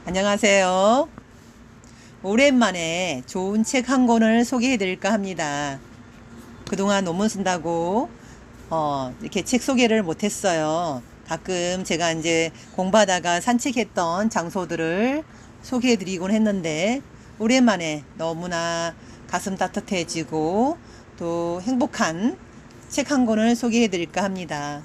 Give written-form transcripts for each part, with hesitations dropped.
안녕하세요. 오랜만에 좋은 책 한 권을 소개해 드릴까 합니다. 그동안 논문 쓴다고 이렇게 책 소개를 못 했어요. 가끔 제가 이제 공부하다가 산책했던 장소들을 소개해 드리곤 했는데 오랜만에 너무나 가슴 따뜻해지고 또 행복한 책 한 권을 소개해 드릴까 합니다.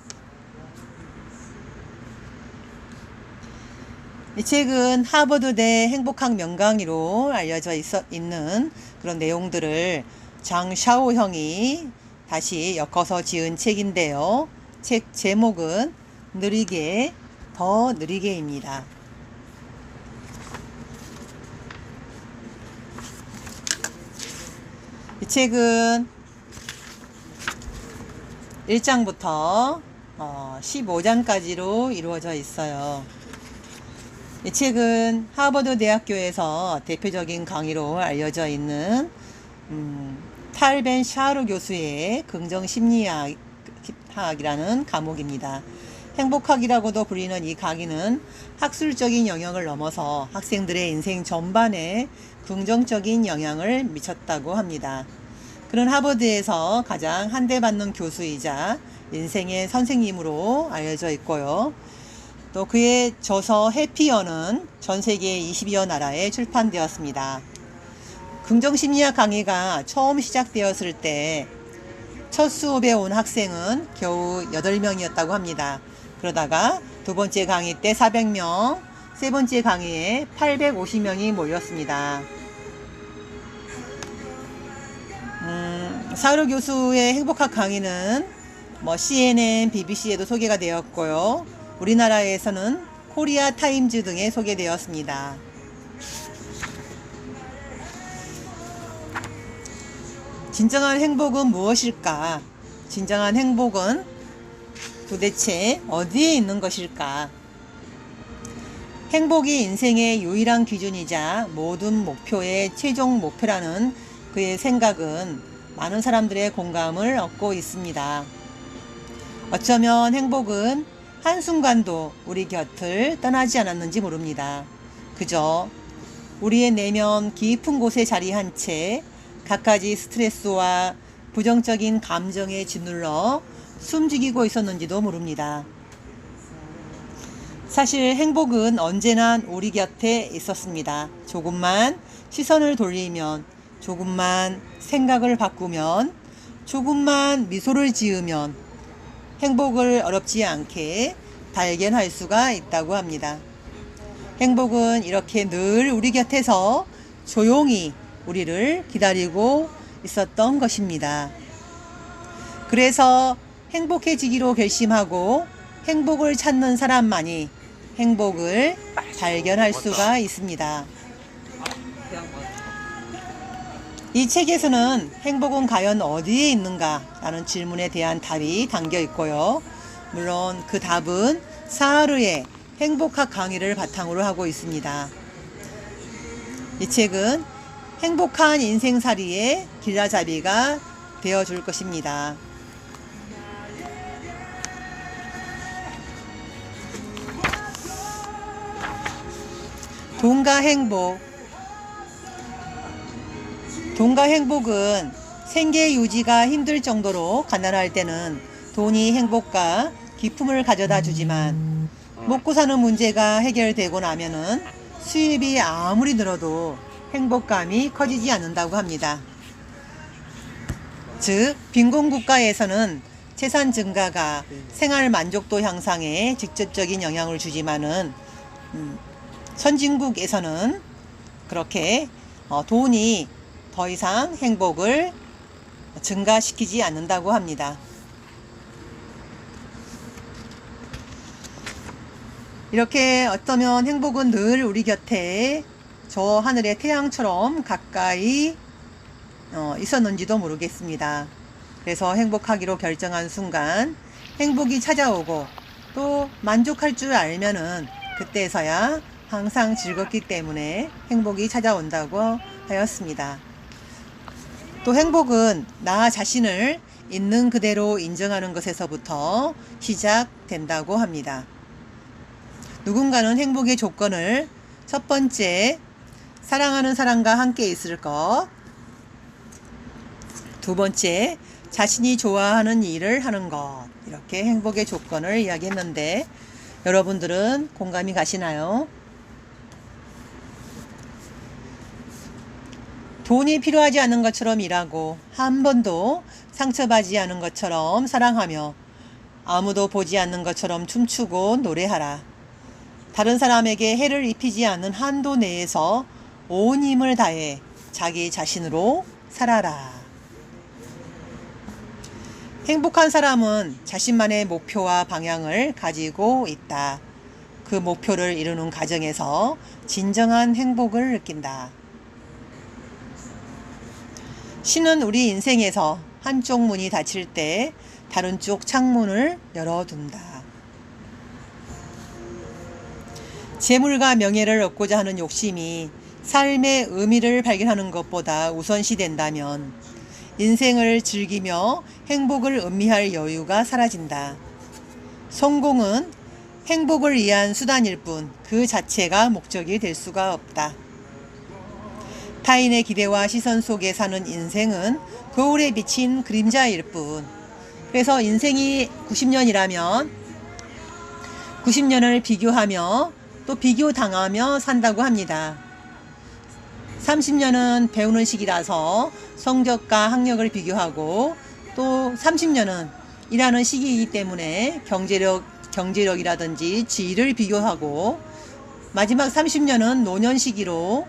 이 책은 하버드대 행복학 명강의로 알려져 있는 그런 내용들을 장샤오 형이 다시 엮어서 지은 책인데요. 책 제목은 느리게 더 느리게입니다. 이 책은 1장부터 15장까지로 이루어져 있어요. 이 책은 하버드 대학교에서 대표적인 강의로 알려져 있는 탈 벤 샤르 교수의 긍정심리학이라는 과목입니다. 행복학이라고도 불리는 이 강의는 학술적인 영역을 넘어서 학생들의 인생 전반에 긍정적인 영향을 미쳤다고 합니다. 그는 하버드에서 가장 한대받는 교수이자 인생의 선생님으로 알려져 있고요. 또 그의 저서 해피어는 전 세계 20여 나라에 출판되었습니다. 긍정심리학 강의가 처음 시작되었을 때 첫 수업에 온 학생은 겨우 8명이었다고 합니다. 그러다가 두 번째 강의 때 400명, 세 번째 강의에 850명이 모였습니다. 사르 교수의 행복학 강의는 CNN, BBC에도 소개가 되었고요. 우리나라에서는 코리아 타임즈 등에 소개되었습니다. 진정한 행복은 무엇일까? 진정한 행복은 도대체 어디에 있는 것일까? 행복이 인생의 유일한 기준이자 모든 목표의 최종 목표라는 그의 생각은 많은 사람들의 공감을 얻고 있습니다. 어쩌면 행복은 한순간도 우리 곁을 떠나지 않았는지 모릅니다. 그저 우리의 내면 깊은 곳에 자리한 채 갖가지 스트레스와 부정적인 감정에 짓눌러 숨죽이고 있었는지도 모릅니다. 사실 행복은 언제나 우리 곁에 있었습니다. 조금만 시선을 돌리면, 조금만 생각을 바꾸면, 조금만 미소를 지으면 행복을 어렵지 않게 발견할 수가 있다고 합니다. 행복은 이렇게 늘 우리 곁에서 조용히 우리를 기다리고 있었던 것입니다. 그래서 행복해지기로 결심하고 행복을 찾는 사람만이 행복을 발견할 수가 있습니다. 이 책에서는 행복은 과연 어디에 있는가? 라는 질문에 대한 답이 담겨 있고요. 물론 그 답은 사하르의 행복학 강의를 바탕으로 하고 있습니다. 이 책은 행복한 인생살이의 길라잡이가 되어줄 것입니다. 돈과 행복. 돈과 행복은 생계 유지가 힘들 정도로 가난할 때는 돈이 행복과 기쁨을 가져다 주지만 먹고 사는 문제가 해결되고 나면은 수입이 아무리 늘어도 행복감이 커지지 않는다고 합니다. 즉, 빈곤 국가에서는 재산 증가가 생활 만족도 향상에 직접적인 영향을 주지만은 선진국에서는 그렇게 돈이 더 이상 행복을 증가시키지 않는다고 합니다. 이렇게 어쩌면 행복은 늘 우리 곁에 저 하늘의 태양처럼 가까이 있었는지도 모르겠습니다. 그래서 행복하기로 결정한 순간 행복이 찾아오고 또 만족할 줄 알면은 그때서야 항상 즐겁기 때문에 행복이 찾아온다고 하였습니다. 또 행복은 나 자신을 있는 그대로 인정하는 것에서부터 시작된다고 합니다. 누군가는 행복의 조건을 첫 번째, 사랑하는 사람과 함께 있을 것. 두 번째, 자신이 좋아하는 일을 하는 것. 이렇게 행복의 조건을 이야기했는데 여러분들은 공감이 가시나요? 돈이 필요하지 않은 것처럼 일하고 한 번도 상처받지 않은 것처럼 사랑하며 아무도 보지 않는 것처럼 춤추고 노래하라. 다른 사람에게 해를 입히지 않는 한도 내에서 온 힘을 다해 자기 자신으로 살아라. 행복한 사람은 자신만의 목표와 방향을 가지고 있다. 그 목표를 이루는 과정에서 진정한 행복을 느낀다. 신은 우리 인생에서 한쪽 문이 닫힐 때 다른 쪽 창문을 열어둔다. 재물과 명예를 얻고자 하는 욕심이 삶의 의미를 발견하는 것보다 우선시 된다면 인생을 즐기며 행복을 음미할 여유가 사라진다. 성공은 행복을 위한 수단일 뿐 그 자체가 목적이 될 수가 없다. 타인의 기대와 시선 속에 사는 인생은 거울에 비친 그림자일 뿐. 그래서 인생이 90년이라면 90년을 비교하며 또 비교당하며 산다고 합니다. 30년은 배우는 시기라서 성적과 학력을 비교하고 또 30년은 일하는 시기이기 때문에 경제력이라든지 지위를 비교하고 마지막 30년은 노년 시기로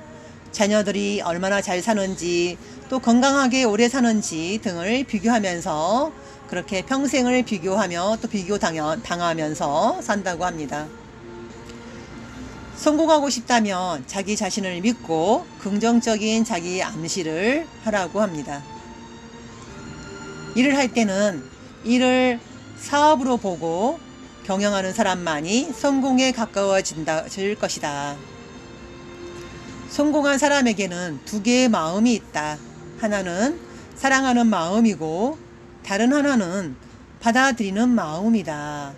자녀들이 얼마나 잘 사는지 또 건강하게 오래 사는지 등을 비교하면서 그렇게 평생을 비교하며 또 비교당하면서 산다고 합니다. 성공하고 싶다면 자기 자신을 믿고 긍정적인 자기 암시를 하라고 합니다. 일을 할 때는 일을 사업으로 보고 경영하는 사람만이 성공에 가까워질 것이다. 성공한 사람에게는 두 개의 마음이 있다. 하나는 사랑하는 마음이고 다른 하나는 받아들이는 마음이다.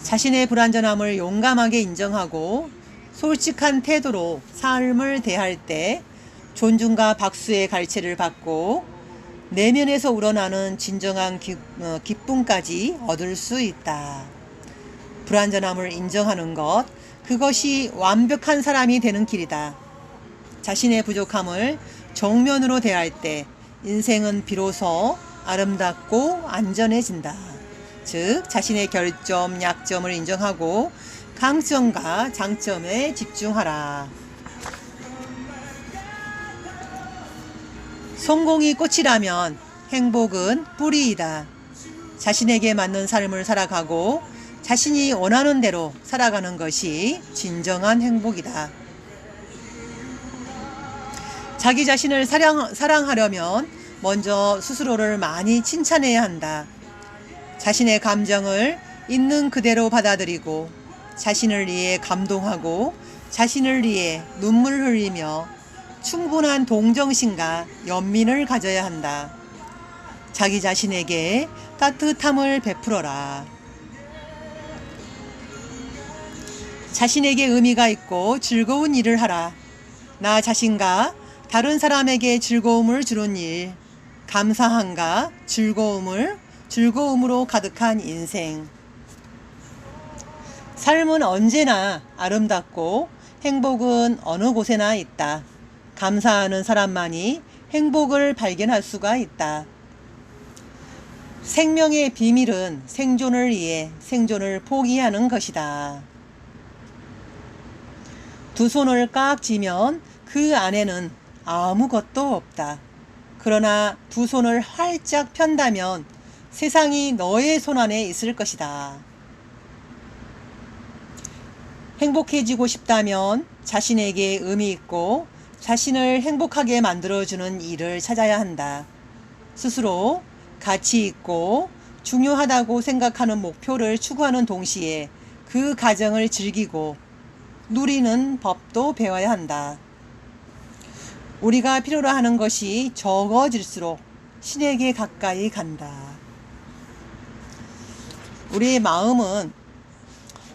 자신의 불완전함을 용감하게 인정하고 솔직한 태도로 삶을 대할 때 존중과 박수의 갈채를 받고 내면에서 우러나는 진정한 기쁨까지 얻을 수 있다. 불완전함을 인정하는 것, 그것이 완벽한 사람이 되는 길이다. 자신의 부족함을 정면으로 대할 때 인생은 비로소 아름답고 안전해진다. 즉 자신의 결점, 약점을 인정하고 강점과 장점에 집중하라. 성공이 꽃이라면 행복은 뿌리이다. 자신에게 맞는 삶을 살아가고 자신이 원하는 대로 살아가는 것이 진정한 행복이다. 자기 자신을 사랑하려면 먼저 스스로를 많이 칭찬해야 한다. 자신의 감정을 있는 그대로 받아들이고 자신을 위해 감동하고 자신을 위해 눈물 흘리며 충분한 동정심과 연민을 가져야 한다. 자기 자신에게 따뜻함을 베풀어라. 자신에게 의미가 있고 즐거운 일을 하라. 나 자신과 다른 사람에게 즐거움을 주는 일, 감사함과 즐거움으로 가득한 인생. 삶은 언제나 아름답고 행복은 어느 곳에나 있다. 감사하는 사람만이 행복을 발견할 수가 있다. 생명의 비밀은 생존을 위해 생존을 포기하는 것이다. 두 손을 꽉 쥐면 그 안에는 아무것도 없다. 그러나 두 손을 활짝 편다면 세상이 너의 손 안에 있을 것이다. 행복해지고 싶다면 자신에게 의미 있고 자신을 행복하게 만들어주는 일을 찾아야 한다. 스스로 가치 있고 중요하다고 생각하는 목표를 추구하는 동시에 그 과정을 즐기고 누리는 법도 배워야 한다. 우리가 필요로 하는 것이 적어질수록 신에게 가까이 간다. 우리의 마음은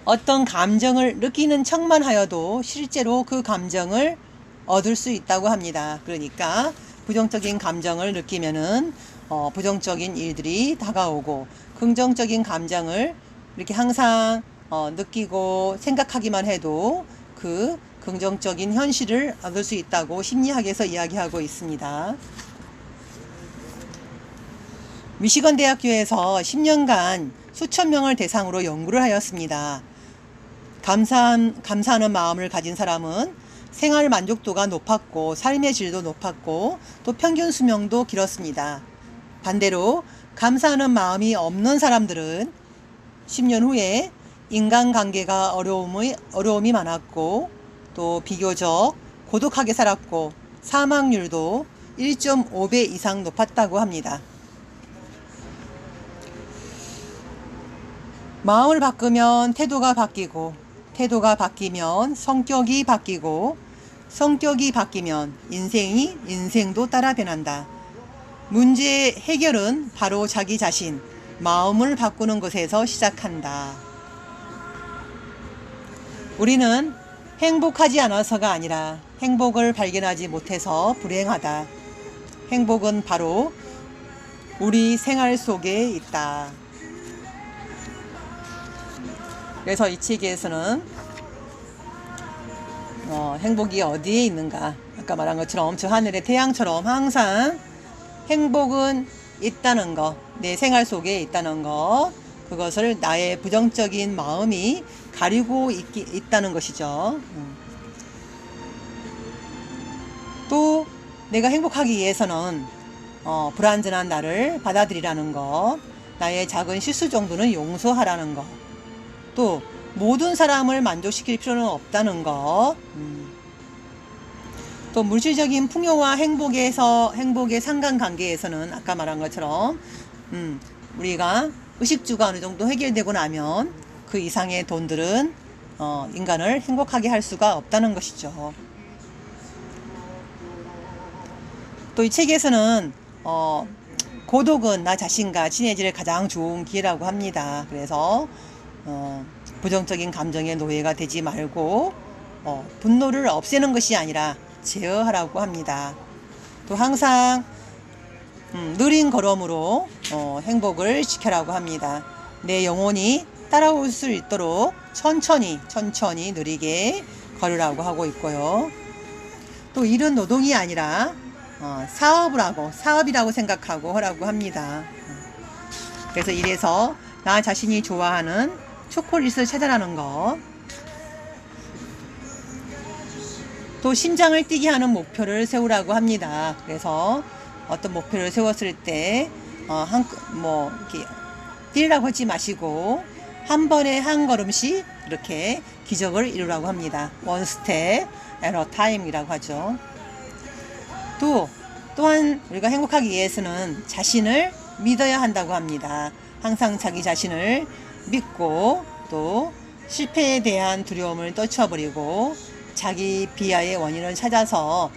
어떤 감정을 느끼는 척만 하여도 실제로 그 감정을 얻을 수 있다고 합니다. 그러니까 부정적인 감정을 느끼면은 부정적인 일들이 다가오고, 긍정적인 감정을 이렇게 항상 느끼고 생각하기만 해도 그 긍정적인 현실을 얻을 수 있다고 심리학에서 이야기하고 있습니다. 미시건 대학교에서 10년간 수천 명을 대상으로 연구를 하였습니다. 감사하는 마음을 가진 사람은 생활 만족도가 높았고 삶의 질도 높았고 또 평균 수명도 길었습니다. 반대로 감사하는 마음이 없는 사람들은 10년 후에 인간관계가 어려움이 많았고 또 비교적 고독하게 살았고 사망률도 1.5배 이상 높았다고 합니다. 마음을 바꾸면 태도가 바뀌고, 태도가 바뀌면 성격이 바뀌고, 성격이 바뀌면 인생도 따라 변한다. 문제의 해결은 바로 자기 자신, 마음을 바꾸는 것에서 시작한다. 우리는 행복하지 않아서가 아니라 행복을 발견하지 못해서 불행하다. 행복은 바로 우리 생활 속에 있다. 그래서 이 책에서는 행복이 어디에 있는가, 아까 말한 것처럼 저 하늘의 태양처럼 항상 행복은 있다는 것, 내 생활 속에 있다는 것, 그것을 나의 부정적인 마음이 가리고 있다는 것이죠. 또 내가 행복하기 위해서는 불완전한 나를 받아들이라는 것, 나의 작은 실수 정도는 용서하라는 것, 또 모든 사람을 만족시킬 필요는 없다는 것, 또 물질적인 풍요와 행복의 상관관계에서는 아까 말한 것처럼 우리가 의식주가 어느 정도 해결되고 나면 그 이상의 돈들은 인간을 행복하게 할 수가 없다는 것이죠. 또 이 책에서는 고독은 나 자신과 친해질 가장 좋은 기회라고 합니다. 그래서 부정적인 감정의 노예가 되지 말고 분노를 없애는 것이 아니라 제어하라고 합니다. 또 항상 느린 걸음으로 행복을 지켜라고 합니다. 내 영혼이 따라올 수 있도록 천천히 느리게 걸으라고 하고 있고요. 또 일은 노동이 아니라 사업이라고 생각하고 하라고 합니다. 그래서 이래서 나 자신이 좋아하는 초콜릿을 찾아라는 것, 또 심장을 뛰게 하는 목표를 세우라고 합니다. 그래서 어떤 목표를 세웠을 때 이렇게 뛰라고 하지 마시고 한 번에 한 걸음씩 이렇게 기적을 이루라고 합니다. One step at a time이라고 하죠. 또한 우리가 행복하기 위해서는 자신을 믿어야 한다고 합니다. 항상 자기 자신을 믿고 또 실패에 대한 두려움을 떨쳐버리고 자기 비하의 원인을 찾아서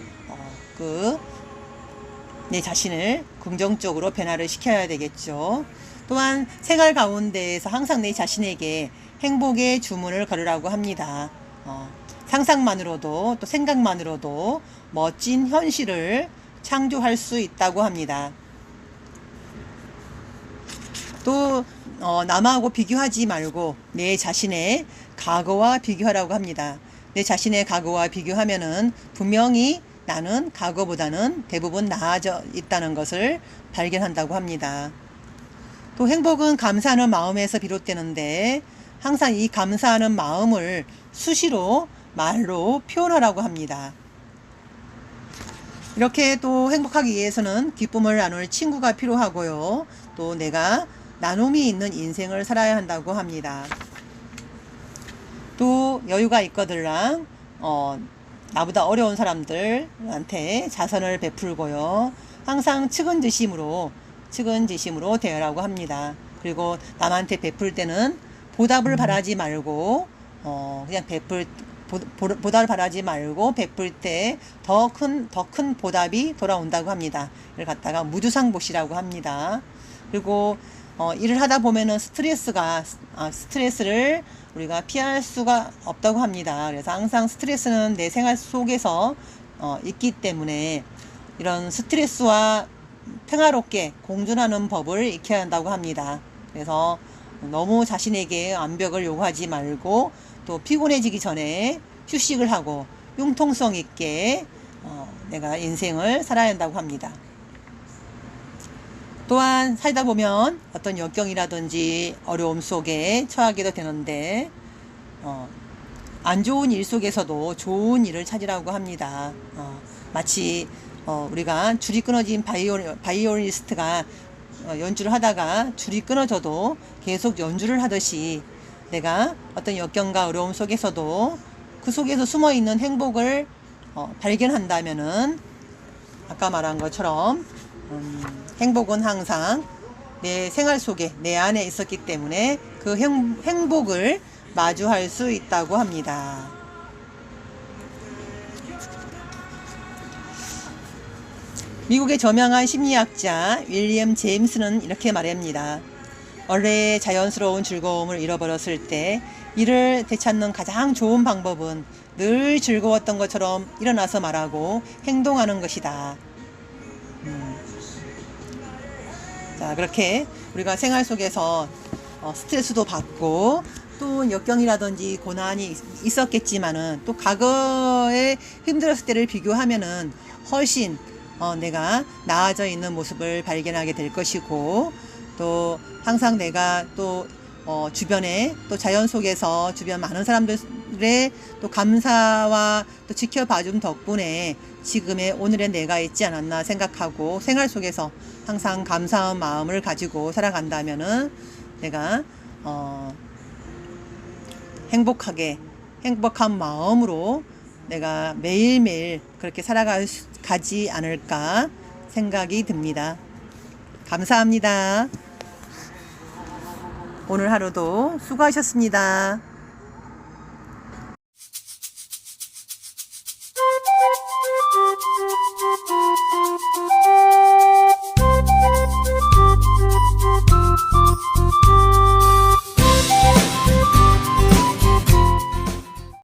내 자신을 긍정적으로 변화를 시켜야 되겠죠. 또한 생활 가운데에서 항상 내 자신에게 행복의 주문을 걸으라고 합니다. 상상만으로도 또 생각만으로도 멋진 현실을 창조할 수 있다고 합니다. 또 남하고 비교하지 말고 내 자신의 과거와 비교하라고 합니다. 내 자신의 과거와 비교하면은 분명히 나는 과거보다는 대부분 나아져 있다는 것을 발견한다고 합니다. 또 행복은 감사하는 마음에서 비롯되는데 항상 이 감사하는 마음을 수시로 말로 표현하라고 합니다. 이렇게 또 행복하기 위해서는 기쁨을 나눌 친구가 필요하고요. 또 내가 나눔이 있는 인생을 살아야 한다고 합니다. 또 여유가 있거들랑 나보다 어려운 사람들한테 자선을 베풀고요. 항상 측은지심으로 대하라고 합니다. 그리고 남한테 베풀 때는 보답을 바라지 말고 그냥 보답을 바라지 말고 베풀 때 더 큰 보답이 돌아온다고 합니다. 이걸 갖다가 무주상복시라고 합니다. 그리고 일을 하다 보면은 스트레스를 우리가 피할 수가 없다고 합니다. 그래서 항상 스트레스는 내 생활 속에서 있기 때문에 이런 스트레스와 평화롭게 공존하는 법을 익혀야 한다고 합니다. 그래서 너무 자신에게 완벽을 요구하지 말고 또 피곤해지기 전에 휴식을 하고 융통성 있게 내가 인생을 살아야 한다고 합니다. 또한 살다 보면 어떤 역경이라든지 어려움 속에 처하게도 되는데 안 좋은 일 속에서도 좋은 일을 찾으라고 합니다. 마치 우리가 줄이 끊어진 바이올리니스트가 연주를 하다가 줄이 끊어져도 계속 연주를 하듯이 내가 어떤 역경과 어려움 속에서도 그 속에서 숨어있는 행복을 발견한다면은 아까 말한 것처럼 행복은 항상 내 생활 속에 내 안에 있었기 때문에 그 행복을 마주할 수 있다고 합니다. 미국의 저명한 심리학자 윌리엄 제임스는 이렇게 말합니다. 원래의 자연스러운 즐거움을 잃어버렸을 때 이를 되찾는 가장 좋은 방법은 늘 즐거웠던 것처럼 일어나서 말하고 행동하는 것이다. 자, 그렇게 우리가 생활 속에서 스트레스도 받고 또 역경이라든지 고난이 있었겠지만은 또 과거에 힘들었을 때를 비교하면은 훨씬 내가 나아져 있는 모습을 발견하게 될 것이고 또 항상 내가 또 주변에 또 자연 속에서 주변 많은 사람들의 또 감사와 또 지켜봐줌 덕분에 지금의 오늘의 내가 있지 않았나 생각하고 생활 속에서 항상 감사한 마음을 가지고 살아간다면은 내가 행복한 마음으로 내가 매일매일 그렇게 살아가지 않을까 생각이 듭니다. 감사합니다. 오늘 하루도 수고하셨습니다.